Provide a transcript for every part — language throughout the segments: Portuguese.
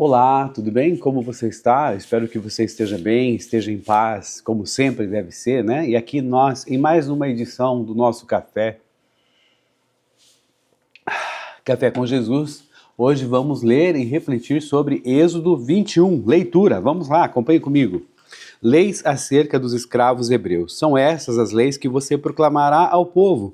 Olá, tudo bem? Como você está? Espero que você esteja bem, esteja em paz, como sempre deve ser, né? E aqui nós, em mais uma edição do nosso Café com Jesus, hoje vamos ler e refletir sobre Êxodo 21, leitura. Vamos lá, acompanhe comigo. Leis acerca dos escravos hebreus. São essas as leis que você proclamará ao povo.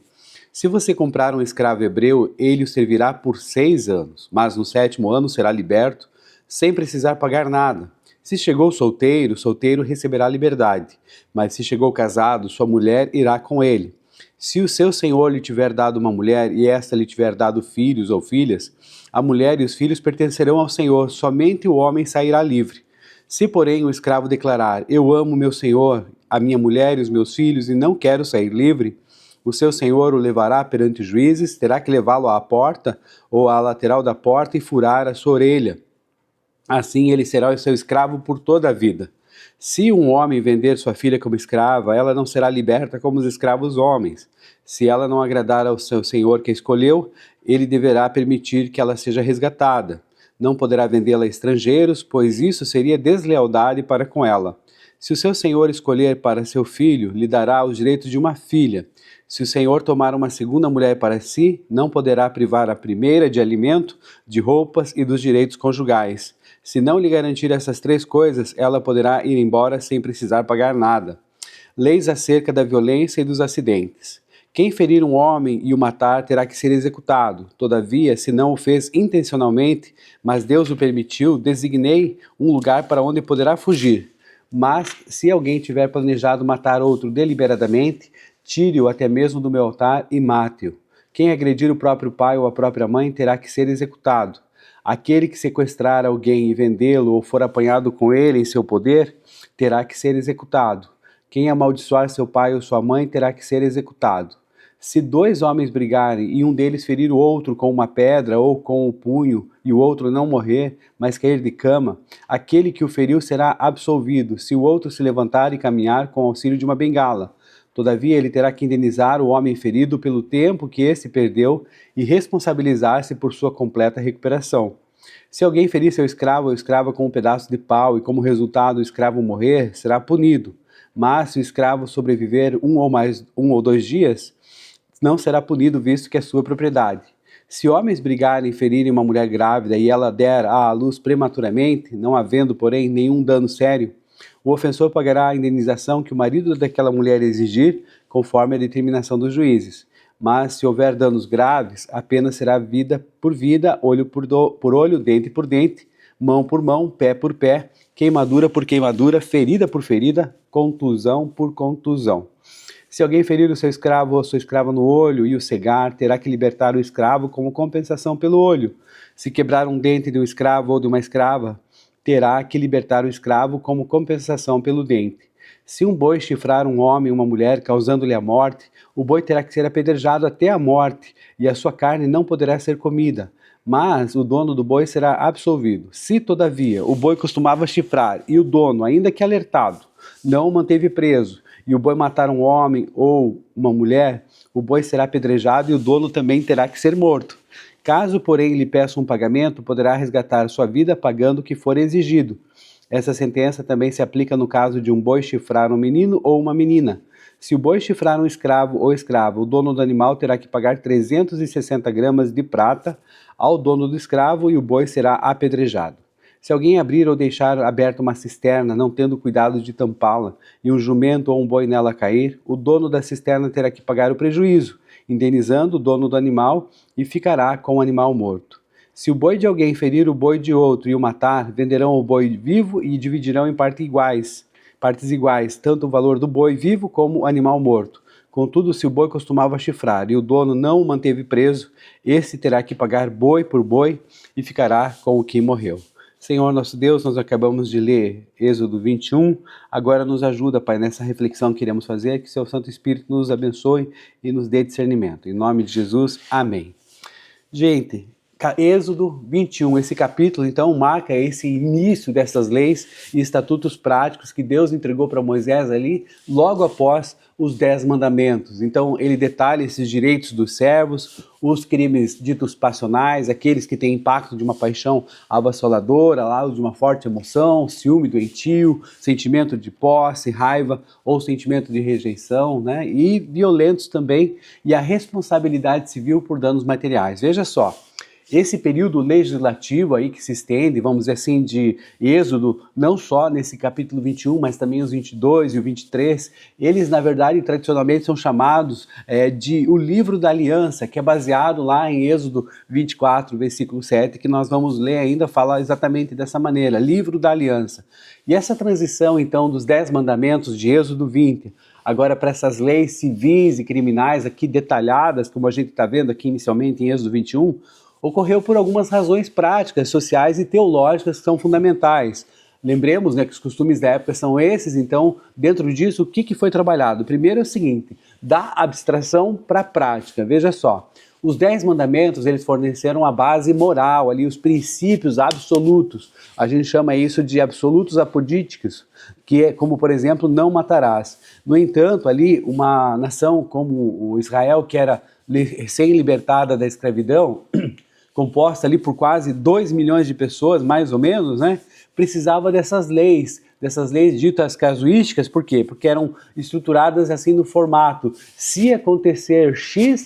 Se você comprar um escravo hebreu, ele o servirá por 6 anos, mas no 7º ano será liberto, sem precisar pagar nada. Se chegou solteiro, solteiro receberá liberdade, mas se chegou casado, sua mulher irá com ele. Se o seu senhor lhe tiver dado uma mulher e esta lhe tiver dado filhos ou filhas, a mulher e os filhos pertencerão ao senhor, somente o homem sairá livre. Se, porém, o escravo declarar: eu amo meu senhor, a minha mulher e os meus filhos e não quero sair livre, o seu senhor o levará perante os juízes, terá que levá-lo à porta ou à lateral da porta e furar a sua orelha. Assim ele será o seu escravo por toda a vida. Se um homem vender sua filha como escrava, ela não será liberta como os escravos homens. Se ela não agradar ao seu senhor que a escolheu, ele deverá permitir que ela seja resgatada. Não poderá vendê-la a estrangeiros, pois isso seria deslealdade para com ela. Se o seu senhor escolher para seu filho, lhe dará os direitos de uma filha. Se o senhor tomar uma segunda mulher para si, não poderá privar a primeira de alimento, de roupas e dos direitos conjugais. Se não lhe garantir essas 3 coisas, ela poderá ir embora sem precisar pagar nada. Leis acerca da violência e dos acidentes. Quem ferir um homem e o matar terá que ser executado. Todavia, se não o fez intencionalmente, mas Deus o permitiu, designei um lugar para onde poderá fugir. Mas, se alguém tiver planejado matar outro deliberadamente, tire-o até mesmo do meu altar e mate-o. Quem agredir o próprio pai ou a própria mãe terá que ser executado. Aquele que sequestrar alguém e vendê-lo ou for apanhado com ele em seu poder, terá que ser executado. Quem amaldiçoar seu pai ou sua mãe terá que ser executado. Se 2 homens brigarem e um deles ferir o outro com uma pedra ou com o punho e o outro não morrer, mas cair de cama, aquele que o feriu será absolvido, se o outro se levantar e caminhar com auxílio de uma bengala. Todavia, ele terá que indenizar o homem ferido pelo tempo que esse perdeu e responsabilizar-se por sua completa recuperação. Se alguém ferir seu escravo ou escrava com um pedaço de pau e, como resultado, o escravo morrer, será punido. Mas se o escravo sobreviver um ou 2 dias, não será punido, visto que é sua propriedade. Se homens brigarem e ferirem uma mulher grávida e ela der à luz prematuramente, não havendo, porém, nenhum dano sério, o ofensor pagará a indenização que o marido daquela mulher exigir, conforme a determinação dos juízes. Mas, se houver danos graves, a pena será vida por vida, olho por olho, dente por dente, mão por mão, pé por pé, queimadura por queimadura, ferida por ferida, contusão por contusão. Se alguém ferir o seu escravo ou sua escrava no olho e o cegar, terá que libertar o escravo como compensação pelo olho. Se quebrar um dente de um escravo ou de uma escrava, terá que libertar o escravo como compensação pelo dente. Se um boi chifrar um homem ou uma mulher, causando-lhe a morte, o boi terá que ser apedrejado até a morte, e a sua carne não poderá ser comida. Mas o dono do boi será absolvido. Se, todavia, o boi costumava chifrar e o dono, ainda que alertado, não o manteve preso, e o boi matar um homem ou uma mulher, o boi será apedrejado e o dono também terá que ser morto. Caso, porém, lhe peça um pagamento, poderá resgatar sua vida pagando o que for exigido. Essa sentença também se aplica no caso de um boi chifrar um menino ou uma menina. Se o boi chifrar um escravo ou escrava, o dono do animal terá que pagar 360 gramas de prata ao dono do escravo e o boi será apedrejado. Se alguém abrir ou deixar aberta uma cisterna, não tendo cuidado de tampá-la, e um jumento ou um boi nela cair, o dono da cisterna terá que pagar o prejuízo, indenizando o dono do animal, e ficará com o animal morto. Se o boi de alguém ferir o boi de outro e o matar, venderão o boi vivo e dividirão em partes iguais, tanto o valor do boi vivo como o animal morto. Contudo, se o boi costumava chifrar e o dono não o manteve preso, esse terá que pagar boi por boi e ficará com o que morreu. Senhor nosso Deus, nós acabamos de ler Êxodo 21, agora nos ajuda, Pai, nessa reflexão que iremos fazer, que seu Santo Espírito nos abençoe e nos dê discernimento. Em nome de Jesus, amém. Gente, Êxodo 21, esse capítulo então marca esse início dessas leis e estatutos práticos que Deus entregou para Moisés ali logo após os 10 mandamentos. Então ele detalha esses direitos dos servos, os crimes ditos passionais, aqueles que têm impacto de uma paixão avassaladora, lá de uma forte emoção, ciúme doentio, sentimento de posse, raiva ou sentimento de rejeição, né? E violentos também, e a responsabilidade civil por danos materiais. Veja só, esse período legislativo aí que se estende, vamos dizer assim, de Êxodo, não só nesse capítulo 21, mas também os 22 e o 23, eles na verdade tradicionalmente são chamados de o livro da aliança, que é baseado lá em Êxodo 24, versículo 7, que nós vamos ler ainda, fala exatamente dessa maneira, livro da aliança. E essa transição então dos 10 mandamentos de Êxodo 20, agora para essas leis civis e criminais aqui detalhadas, como a gente está vendo aqui inicialmente em Êxodo 21, ocorreu por algumas razões práticas, sociais e teológicas que são fundamentais. Lembremos, né, que os costumes da época são esses, então, dentro disso, o que foi trabalhado? Primeiro é o seguinte, da abstração para a prática. Veja só, os 10 mandamentos, eles forneceram a base moral, ali, os princípios absolutos. A gente chama isso de absolutos apodíticos, que é como, por exemplo, não matarás. No entanto, ali, uma nação como o Israel, que era recém-libertada da escravidão, composta ali por quase 2 milhões de pessoas, mais ou menos, né? Precisava dessas leis ditas casuísticas, por quê? Porque eram estruturadas assim no formato, se acontecer X,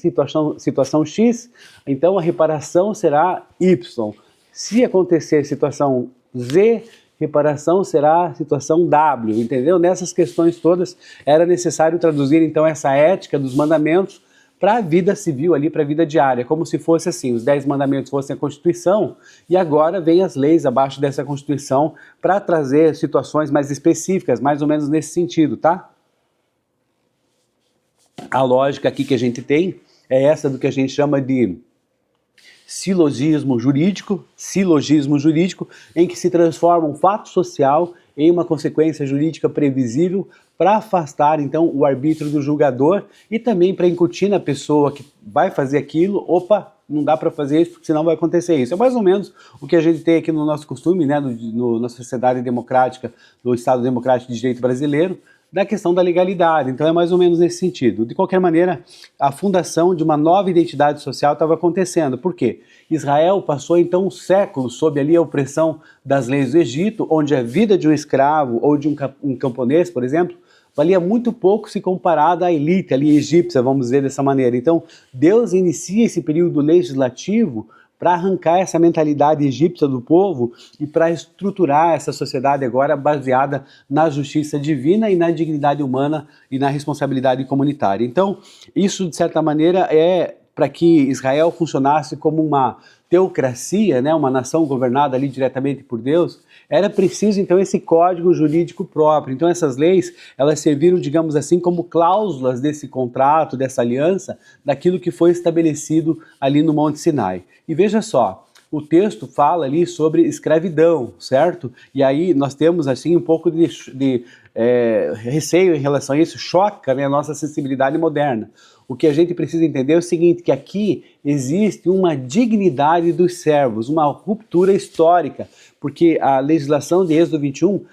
situação X, então a reparação será Y. Se acontecer situação Z, reparação será situação W, entendeu? Nessas questões todas era necessário traduzir então essa ética dos mandamentos para a vida civil ali, para a vida diária, como se fosse assim, os 10 mandamentos fossem a Constituição, e agora vem as leis abaixo dessa Constituição para trazer situações mais específicas, mais ou menos nesse sentido, tá? A lógica aqui que a gente tem é essa do que a gente chama de silogismo jurídico, em que se transforma um fato social em uma consequência jurídica previsível para afastar, então, o arbítrio do julgador e também para incutir na pessoa que vai fazer aquilo, opa, não dá para fazer isso porque senão vai acontecer isso. É mais ou menos o que a gente tem aqui no nosso costume, né, na sociedade democrática, no Estado Democrático de Direito brasileiro, da questão da legalidade. Então é mais ou menos nesse sentido. De qualquer maneira, a fundação de uma nova identidade social estava acontecendo. Por quê? Israel passou então séculos sob ali a opressão das leis do Egito, onde a vida de um escravo ou de um camponês, por exemplo, valia muito pouco se comparada à elite ali egípcia, vamos dizer dessa maneira. Então Deus inicia esse período legislativo para arrancar essa mentalidade egípcia do povo e para estruturar essa sociedade agora baseada na justiça divina e na dignidade humana e na responsabilidade comunitária. Então, isso de certa maneira é para que Israel funcionasse como uma teocracia, né, uma nação governada ali diretamente por Deus, era preciso então esse código jurídico próprio. Então essas leis, elas serviram, digamos assim, como cláusulas desse contrato, dessa aliança, daquilo que foi estabelecido ali no Monte Sinai. E veja só, o texto fala ali sobre escravidão, certo? E aí nós temos assim um pouco de receio em relação a isso, choca, né, a nossa sensibilidade moderna. O que a gente precisa entender é o seguinte, que aqui existe uma dignidade dos servos, uma ruptura histórica, porque a legislação de Êxodo 21,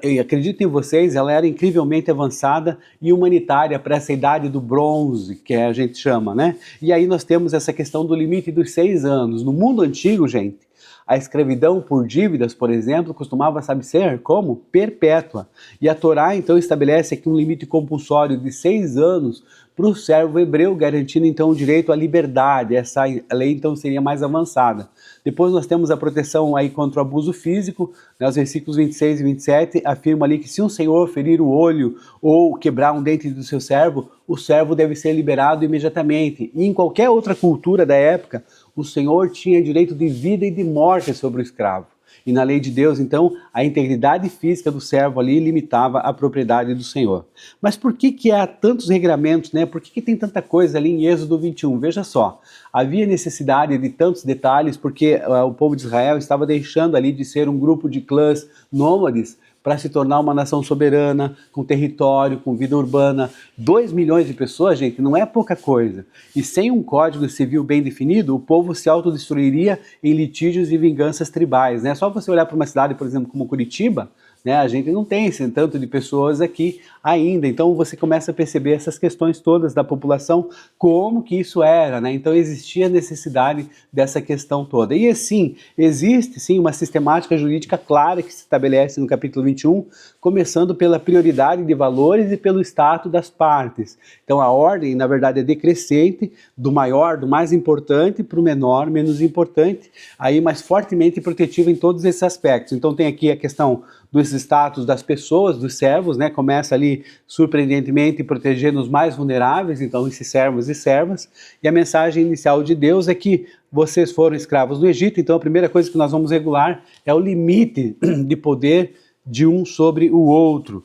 eu acredito em vocês, ela era incrivelmente avançada e humanitária para essa idade do bronze, que a gente chama, né? E aí nós temos essa questão do limite dos 6 anos. No mundo antigo, gente, a escravidão por dívidas, por exemplo, costumava, sabe ser como? Perpétua. E a Torá, então, estabelece aqui um limite compulsório de 6 anos para o servo hebreu, garantindo, então, o direito à liberdade. Essa lei, então, seria mais avançada. Depois nós temos a proteção aí contra o abuso físico, né, os versículos 26 e 27 afirma ali que se um senhor ferir o olho ou quebrar um dente do seu servo, o servo deve ser liberado imediatamente. E em qualquer outra cultura da época, o senhor tinha direito de vida e de morte sobre o escravo. E na lei de Deus, então, a integridade física do servo ali limitava a propriedade do senhor. Mas por que há tantos regramentos, né? Por que tem tanta coisa ali em Êxodo 21? Veja só, havia necessidade de tantos detalhes porque o povo de Israel estava deixando ali de ser um grupo de clãs nômades para se tornar uma nação soberana, com território, com vida urbana. 2 milhões de pessoas, gente, não é pouca coisa. E sem um código civil bem definido, o povo se autodestruiria em litígios e vinganças tribais, né? Só você olhar para uma cidade, por exemplo, como Curitiba, né, a gente não tem esse tanto de pessoas aqui ainda, então você começa a perceber essas questões todas da população, como que isso era, né? Então existia necessidade dessa questão toda. E assim, existe sim uma sistemática jurídica clara que se estabelece no capítulo 21, começando pela prioridade de valores e pelo status das partes. Então a ordem, na verdade, é decrescente, do maior, do mais importante, para o menor, menos importante, aí mais fortemente protetiva em todos esses aspectos. Então tem aqui a questão dos status das pessoas, dos servos, né? Começa ali surpreendentemente protegendo os mais vulneráveis, então esses servos e servas, e a mensagem inicial de Deus é que vocês foram escravos do Egito, então a primeira coisa que nós vamos regular é o limite de poder de um sobre o outro.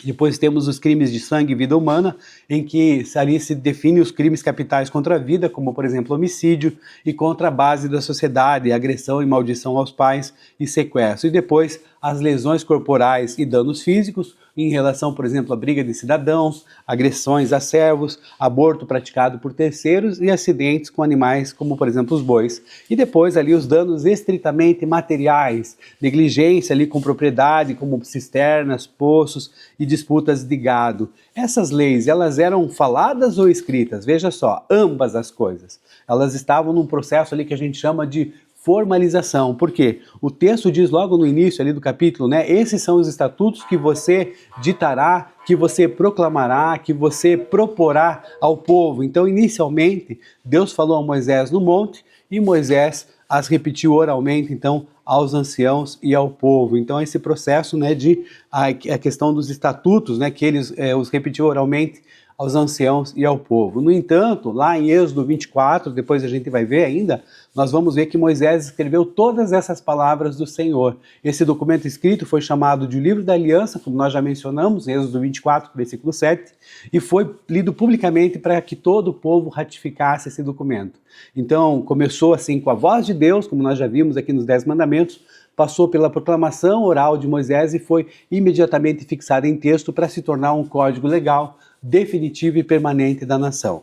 Depois temos os crimes de sangue e vida humana, em que ali se define os crimes capitais contra a vida, como por exemplo homicídio, e contra a base da sociedade, agressão e maldição aos pais e sequestro. E depois as lesões corporais e danos físicos, em relação, por exemplo, à briga de cidadãos, agressões a servos, aborto praticado por terceiros e acidentes com animais, como por exemplo os bois. E depois ali os danos estritamente materiais, negligência ali com propriedade, como cisternas, poços e disputas de gado. Essas leis, elas eram faladas ou escritas? Veja só, ambas as coisas. Elas estavam num processo ali que a gente chama de formalização. Por quê? O texto diz logo no início ali do capítulo, né? Esses são os estatutos que você ditará, que você proclamará, que você proporá ao povo. Então, inicialmente, Deus falou a Moisés no monte e Moisés as repetiu oralmente, então, aos anciãos e ao povo. Então, esse processo, né, de a questão dos estatutos, né, que eles os repetiu oralmente aos anciãos e ao povo. No entanto, lá em Êxodo 24, depois a gente vai ver ainda, nós vamos ver que Moisés escreveu todas essas palavras do Senhor. Esse documento escrito foi chamado de Livro da Aliança, como nós já mencionamos, Êxodo 24, versículo 7, e foi lido publicamente para que todo o povo ratificasse esse documento. Então, começou assim com a voz de Deus, como nós já vimos aqui nos 10 mandamentos, passou pela proclamação oral de Moisés e foi imediatamente fixado em texto para se tornar um código legal, definitivo e permanente da nação.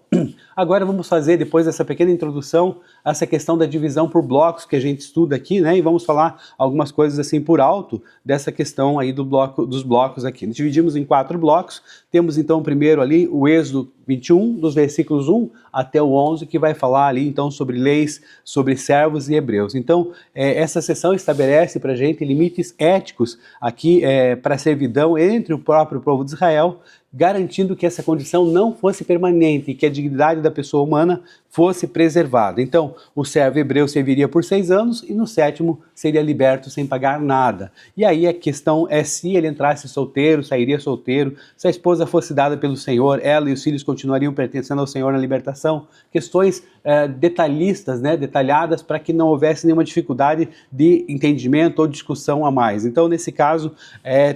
Agora vamos fazer, depois dessa pequena introdução, essa questão da divisão por blocos que a gente estuda aqui, né? E vamos falar algumas coisas assim por alto dessa questão aí dos blocos aqui. Dividimos em 4 blocos. Temos então primeiro ali o Êxodo 21, dos versículos 1 até o 11, que vai falar ali então sobre leis, sobre servos e hebreus. Então, essa seção estabelece para a gente limites éticos aqui para a servidão entre o próprio povo de Israel, garantindo que essa condição não fosse permanente e que a dignidade da pessoa humana fosse preservada. Então, o servo hebreu serviria por 6 anos e no 7º seria liberto sem pagar nada. E aí a questão é se ele entrasse solteiro, sairia solteiro, se a esposa fosse dada pelo Senhor, ela e os filhos continuariam pertencendo ao Senhor na libertação. Questões detalhistas, né, detalhadas para que não houvesse nenhuma dificuldade de entendimento ou discussão a mais. Então, nesse caso,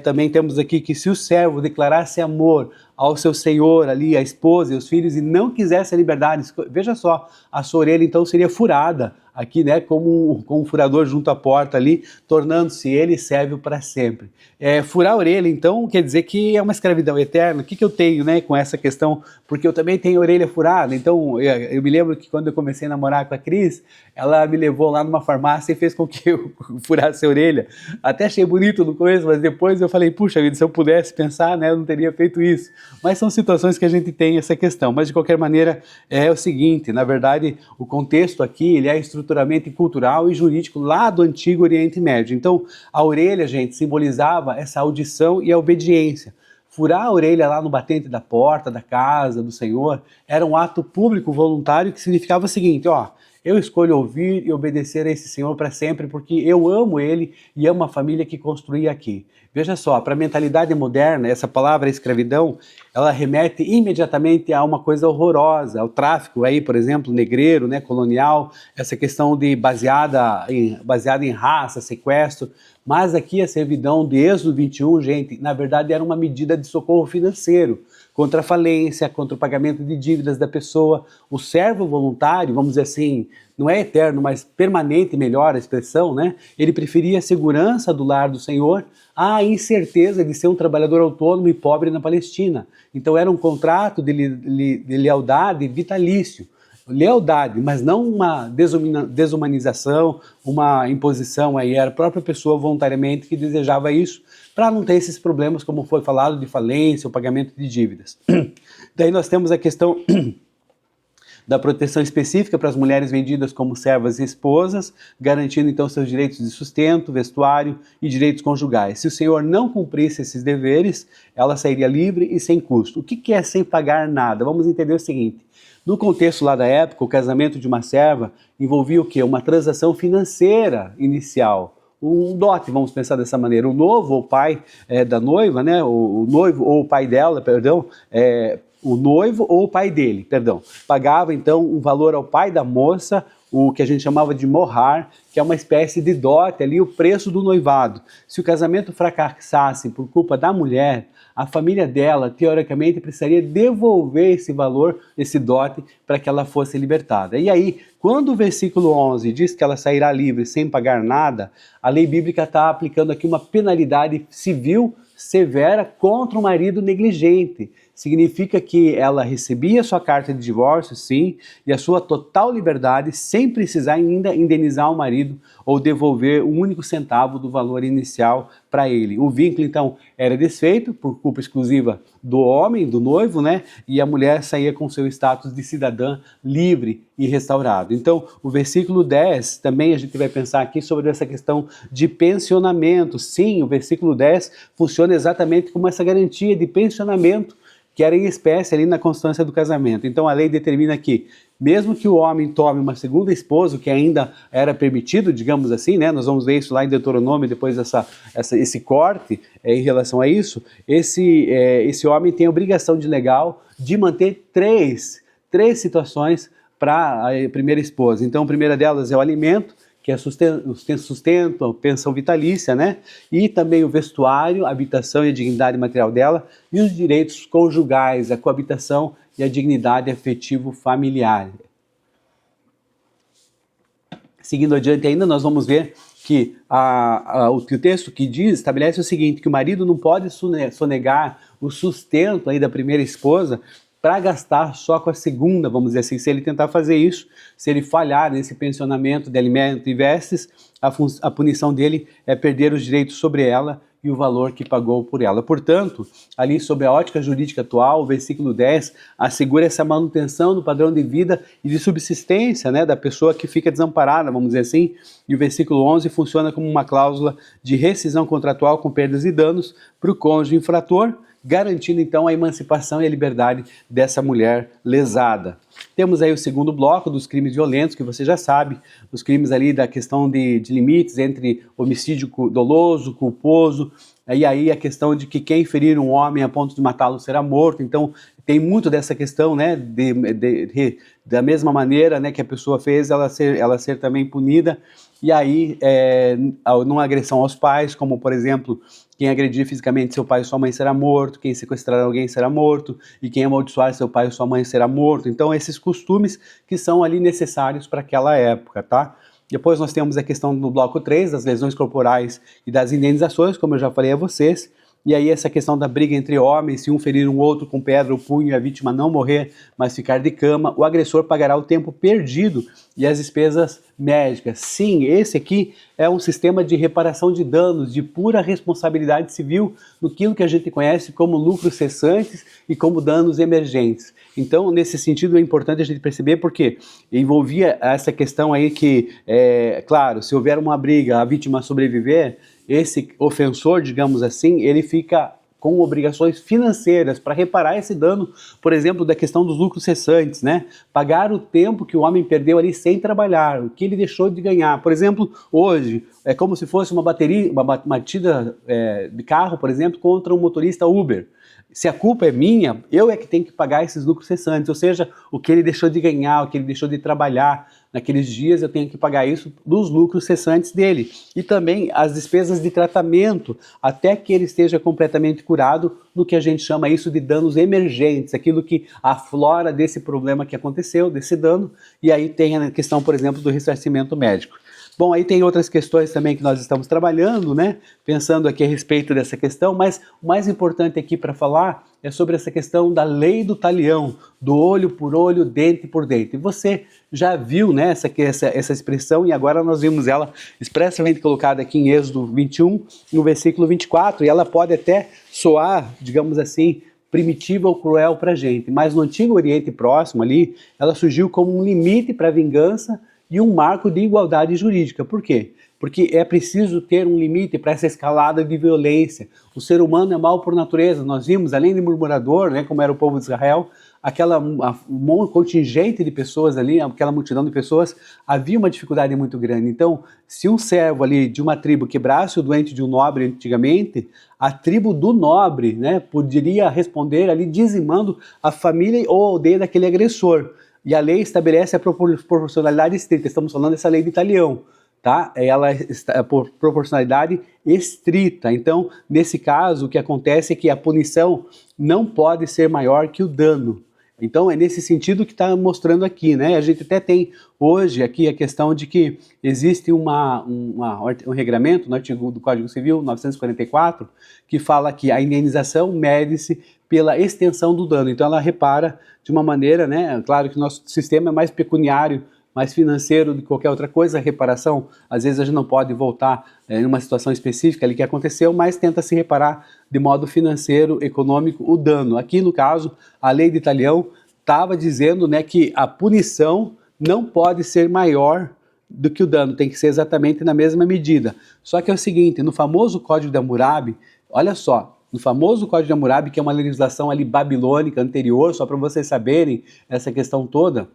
também temos aqui que se o servo declarasse amor ao seu senhor ali, a esposa e os filhos, e não quisesse a liberdade, veja só, a sua orelha então seria furada aqui, né, como um furador junto à porta ali, tornando-se ele servo para sempre. Furar a orelha, então, quer dizer que é uma escravidão eterna. O que eu tenho, né, com essa questão? Porque eu também tenho a orelha furada, então eu me lembro que quando eu comecei a namorar com a Cris, ela me levou lá numa farmácia e fez com que eu furasse a orelha. Até achei bonito no começo, mas depois eu falei, puxa vida, se eu pudesse pensar, né, eu não teria feito isso. Mas são situações que a gente tem essa questão. Mas de qualquer maneira, é o seguinte, na verdade, o contexto aqui, ele é estruturalmente cultural e jurídico lá do Antigo Oriente Médio. Então, a orelha, gente, simbolizava essa audição e a obediência. Furar a orelha lá no batente da porta, da casa, do Senhor, era um ato público voluntário que significava o seguinte, ó, eu escolho ouvir e obedecer a esse Senhor para sempre porque eu amo Ele e amo a família que construí aqui. Veja só, para a mentalidade moderna, essa palavra escravidão, ela remete imediatamente a uma coisa horrorosa, ao tráfico aí, por exemplo, negreiro, né, colonial, essa questão de baseada em raça, sequestro. Mas aqui a servidão de Êxodo 21, gente, na verdade era uma medida de socorro financeiro contra a falência, contra o pagamento de dívidas da pessoa. O servo voluntário, vamos dizer assim, não é eterno, mas permanente, melhor a expressão, né? Ele preferia a segurança do lar do Senhor à incerteza de ser um trabalhador autônomo e pobre na Palestina. Então era um contrato de lealdade vitalício. Lealdade, mas não uma desumanização, uma imposição, aí era a própria pessoa voluntariamente que desejava isso, para não ter esses problemas, como foi falado, de falência, o pagamento de dívidas. Daí nós temos a questão da proteção específica para as mulheres vendidas como servas e esposas, garantindo então seus direitos de sustento, vestuário e direitos conjugais. Se o Senhor não cumprisse esses deveres, ela sairia livre e sem custo. O que é sem pagar nada? Vamos entender o seguinte. No contexto lá da época, o casamento de uma serva envolvia o quê? Uma transação financeira inicial. Um dote, vamos pensar dessa maneira. O noivo, ou o pai da noiva, né? O noivo ou o pai dela, perdão, o noivo ou o pai dele, perdão, pagava então um valor ao pai da moça, o que a gente chamava de mohar, que é uma espécie de dote ali, o preço do noivado. Se o casamento fracassasse por culpa da mulher, a família dela, teoricamente, precisaria devolver esse valor, esse dote, para que ela fosse libertada. E aí, quando o versículo 11 diz que ela sairá livre sem pagar nada, a lei bíblica está aplicando aqui uma penalidade civil severa contra o marido negligente. Significa que ela recebia sua carta de divórcio, sim, e a sua total liberdade, sem precisar ainda indenizar o marido ou devolver um único centavo do valor inicial para ele. O vínculo, então, era desfeito por culpa exclusiva do homem, do noivo, né? E a mulher saía com seu status de cidadã livre e restaurado. Então, o versículo 10, também a gente vai pensar aqui sobre essa questão de pensionamento. Sim, o versículo 10 funciona exatamente como essa garantia de pensionamento que era em espécie ali na constância do casamento. Então a lei determina que, mesmo que o homem tome uma segunda esposa, que ainda era permitido, digamos assim, né? Nós vamos ver isso lá em Deuteronômio, depois esse corte em relação a isso, esse homem tem a obrigação de legal de manter três situações para a primeira esposa. Então a primeira delas é o alimento, que é sustento, pensão vitalícia, né? E também o vestuário, a habitação e a dignidade material dela, e os direitos conjugais, a coabitação e a dignidade afetivo-familiar. Seguindo adiante ainda, nós vamos ver que o texto que diz, estabelece o seguinte, que o marido não pode sonegar o sustento aí da primeira esposa para gastar só com a segunda, vamos dizer assim. Se ele tentar fazer isso, se ele falhar nesse pensionamento de alimento e vestes, a punição dele é perder os direitos sobre ela e o valor que pagou por ela. Portanto, ali sob a ótica jurídica atual, o versículo 10 assegura essa manutenção do padrão de vida e de subsistência, né, da pessoa que fica desamparada, vamos dizer assim, e o versículo 11 funciona como uma cláusula de rescisão contratual com perdas e danos para o cônjuge infrator, garantindo então a emancipação e a liberdade dessa mulher lesada. Temos aí o segundo bloco dos crimes violentos, que você já sabe, os crimes ali da questão de limites entre homicídio doloso, culposo, e aí a questão de que quem ferir um homem a ponto de matá-lo será morto. Então tem muito dessa questão, né, da mesma maneira, né, que a pessoa fez, ela ser também punida. E aí, numa agressão aos pais, como por exemplo, quem agredir fisicamente seu pai ou sua mãe será morto, quem sequestrar alguém será morto, e quem amaldiçoar seu pai ou sua mãe será morto. Então esses costumes que são ali necessários para aquela época, tá? Depois nós temos a questão no bloco 3, das lesões corporais e das indenizações, como eu já falei a vocês. E aí essa questão da briga entre homens, se um ferir um outro com pedra ou punho e a vítima não morrer, mas ficar de cama, o agressor pagará o tempo perdido e as despesas médicas. Sim, esse aqui é um sistema de reparação de danos, de pura responsabilidade civil, no que a gente conhece como lucros cessantes e como danos emergentes. Então, nesse sentido, é importante a gente perceber porque envolvia essa questão aí que, claro, se houver uma briga, a vítima sobreviver, esse ofensor, digamos assim, ele fica com obrigações financeiras para reparar esse dano, por exemplo, da questão dos lucros cessantes, né? Pagar o tempo que o homem perdeu ali sem trabalhar, o que ele deixou de ganhar. Por exemplo, hoje, é como se fosse uma batida de carro, por exemplo, contra um motorista Uber. Se a culpa é minha, eu é que tenho que pagar esses lucros cessantes, ou seja, o que ele deixou de ganhar, o que ele deixou de trabalhar naqueles dias, eu tenho que pagar isso dos lucros cessantes dele. E também as despesas de tratamento, até que ele esteja completamente curado, no que a gente chama isso de danos emergentes, aquilo que aflora desse problema que aconteceu, desse dano, e aí tem a questão, por exemplo, do ressarcimento médico. Bom, aí tem outras questões também que nós estamos trabalhando, né? Pensando aqui a respeito dessa questão, mas o mais importante aqui para falar é sobre essa questão da lei do talião, do olho por olho, dente por dente. Você já viu, né, essa expressão, e agora nós vimos ela expressamente colocada aqui em Êxodo 21, no versículo 24, e ela pode até soar, digamos assim, primitiva ou cruel para a gente, mas no Antigo Oriente Próximo ali, ela surgiu como um limite para a vingança e um marco de igualdade jurídica. Por quê? Porque é preciso ter um limite para essa escalada de violência. O ser humano é mau por natureza. Nós vimos, além de murmurador, né, como era o povo de Israel, um contingente de pessoas ali, aquela multidão de pessoas, havia uma dificuldade muito grande. Então, se um servo ali de uma tribo quebrasse o doente de um nobre antigamente, a tribo do nobre, né, poderia responder ali dizimando a família ou a aldeia daquele agressor. E a lei estabelece a proporcionalidade estrita. Estamos falando dessa lei de Talião, tá? Ela está por proporcionalidade estrita. Então, nesse caso, o que acontece é que a punição não pode ser maior que o dano. Então, é nesse sentido que está mostrando aqui, né? A gente até tem hoje aqui a questão de que existe um regramento no artigo do Código Civil 944 que fala que a indenização mede-se pela extensão do dano. Então ela repara de uma maneira, né? Claro que o nosso sistema é mais pecuniário, mais financeiro do que qualquer outra coisa. A reparação, às vezes a gente não pode voltar em uma situação específica ali que aconteceu, mas tenta se reparar de modo financeiro, econômico, o dano. Aqui no caso, a lei de Talião estava dizendo, né, que a punição não pode ser maior do que o dano, tem que ser exatamente na mesma medida. Só que é o seguinte, no famoso Código de Hammurabi, olha só, no famoso Código de Hammurabi, que é uma legislação ali babilônica anterior, só para vocês saberem essa questão toda,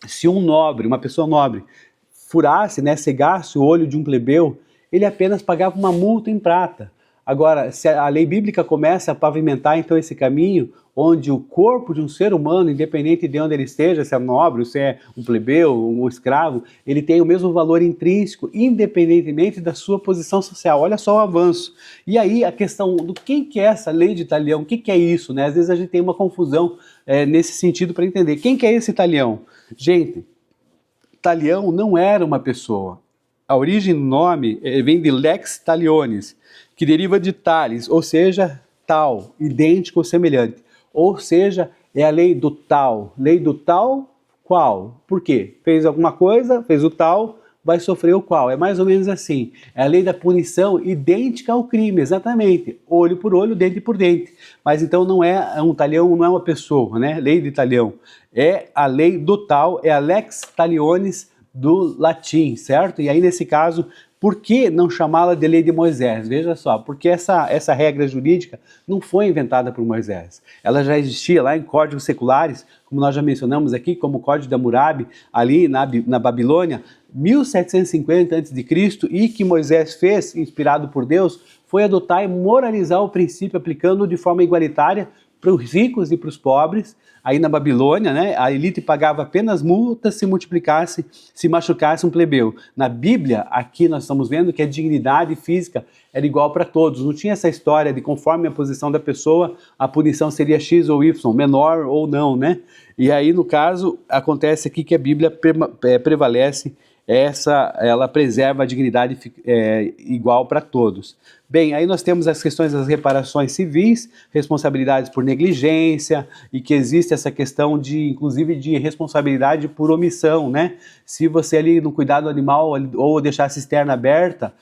se um nobre, uma pessoa nobre, furasse, né, cegasse o olho de um plebeu, ele apenas pagava uma multa em prata. Agora, se a lei bíblica começa a pavimentar então esse caminho, onde o corpo de um ser humano, independente de onde ele esteja, se é nobre, se é um plebeu, um escravo, ele tem o mesmo valor intrínseco, independentemente da sua posição social. Olha só o avanço. E aí a questão do que é essa lei de Talião, o que é isso, né? Às vezes a gente tem uma confusão nesse sentido para entender. Quem que é esse Talião? Gente, Talião não era uma pessoa. A origem do nome vem de lex talionis, que deriva de talis, ou seja, tal, idêntico ou semelhante. Ou seja, é a lei do tal. Lei do tal, qual? Por quê? Fez alguma coisa, fez o tal, vai sofrer o qual. É mais ou menos assim. É a lei da punição idêntica ao crime, exatamente. Olho por olho, dente por dente. Mas então não é um Talião, não é uma pessoa, né? Lei de Talião. É a lei do tal, é a lex talionis do latim, certo? E aí nesse caso, por que não chamá-la de lei de Moisés? Veja só, porque essa regra jurídica não foi inventada por Moisés. Ela já existia lá em códigos seculares, como nós já mencionamos aqui, como o Código de Hammurabi, ali na Babilônia, 1750 a.C., e que Moisés fez, inspirado por Deus, foi adotar e moralizar o princípio, aplicando de forma igualitária para os ricos e para os pobres. Aí na Babilônia, né, a elite pagava apenas multas se multiplicasse, se machucasse um plebeu. Na Bíblia, aqui nós estamos vendo que a dignidade física era igual para todos. Não tinha essa história de conforme a posição da pessoa, a punição seria X ou Y, menor ou não, né? E aí, no caso, acontece aqui que a Bíblia prevalece, ela preserva a dignidade igual para todos. Bem, aí nós temos as questões das reparações civis, responsabilidades por negligência, e que existe essa questão inclusive de responsabilidade por omissão, né? Se você ali não cuidar do animal ou deixar a cisterna aberta,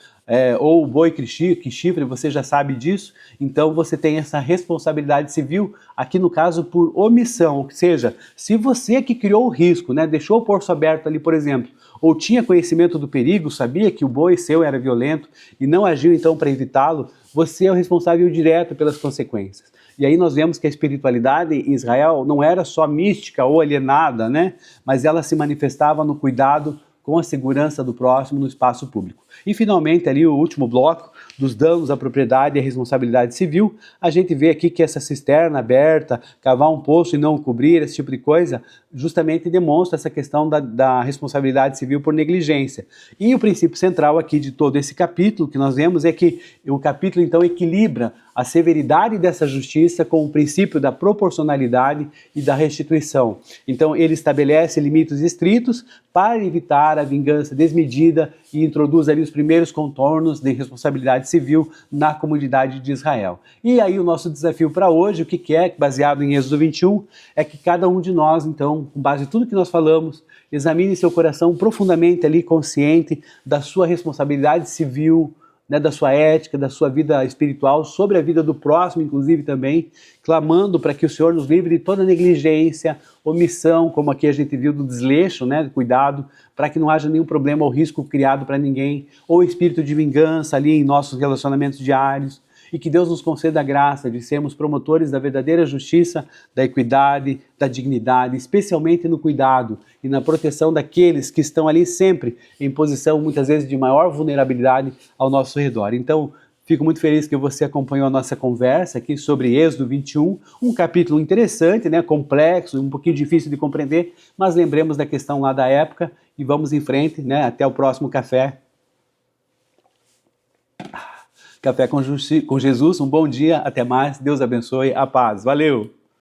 ou o boi que chifre, você já sabe disso, então você tem essa responsabilidade civil, aqui no caso por omissão, ou seja, se você que criou o risco, né, deixou o poço aberto ali, por exemplo, ou tinha conhecimento do perigo, sabia que o boi seu era violento e não agiu então para evitá-lo, você é o responsável direto pelas consequências. E aí nós vemos que a espiritualidade em Israel não era só mística ou alienada, né? Mas ela se manifestava no cuidado com a segurança do próximo no espaço público. E finalmente ali o último bloco dos danos à propriedade e à responsabilidade civil, a gente vê aqui que essa cisterna aberta, cavar um poço e não cobrir, esse tipo de coisa, justamente demonstra essa questão da responsabilidade civil por negligência. E o princípio central aqui de todo esse capítulo que nós vemos é que o capítulo então equilibra a severidade dessa justiça com o princípio da proporcionalidade e da restituição. Então ele estabelece limites estritos para evitar a vingança desmedida e introduz ali os primeiros contornos de responsabilidade civil na comunidade de Israel. E aí o nosso desafio para hoje, o que é, baseado em Êxodo 21, é que cada um de nós, então, com base em tudo que nós falamos, examine seu coração profundamente ali, consciente da sua responsabilidade civil, né, da sua ética, da sua vida espiritual, sobre a vida do próximo, inclusive também, clamando para que o Senhor nos livre de toda negligência, omissão, como aqui a gente viu do desleixo, né, cuidado, para que não haja nenhum problema ou risco criado para ninguém, ou espírito de vingança ali em nossos relacionamentos diários, e que Deus nos conceda a graça de sermos promotores da verdadeira justiça, da equidade, da dignidade, especialmente no cuidado e na proteção daqueles que estão ali sempre em posição, muitas vezes, de maior vulnerabilidade ao nosso redor. Então, fico muito feliz que você acompanhou a nossa conversa aqui sobre Êxodo 21, um capítulo interessante, né, complexo, um pouquinho difícil de compreender, mas lembremos da questão lá da época e vamos em frente, né, até o próximo café. Café com Jesus, um bom dia, até mais, Deus abençoe, a paz, valeu!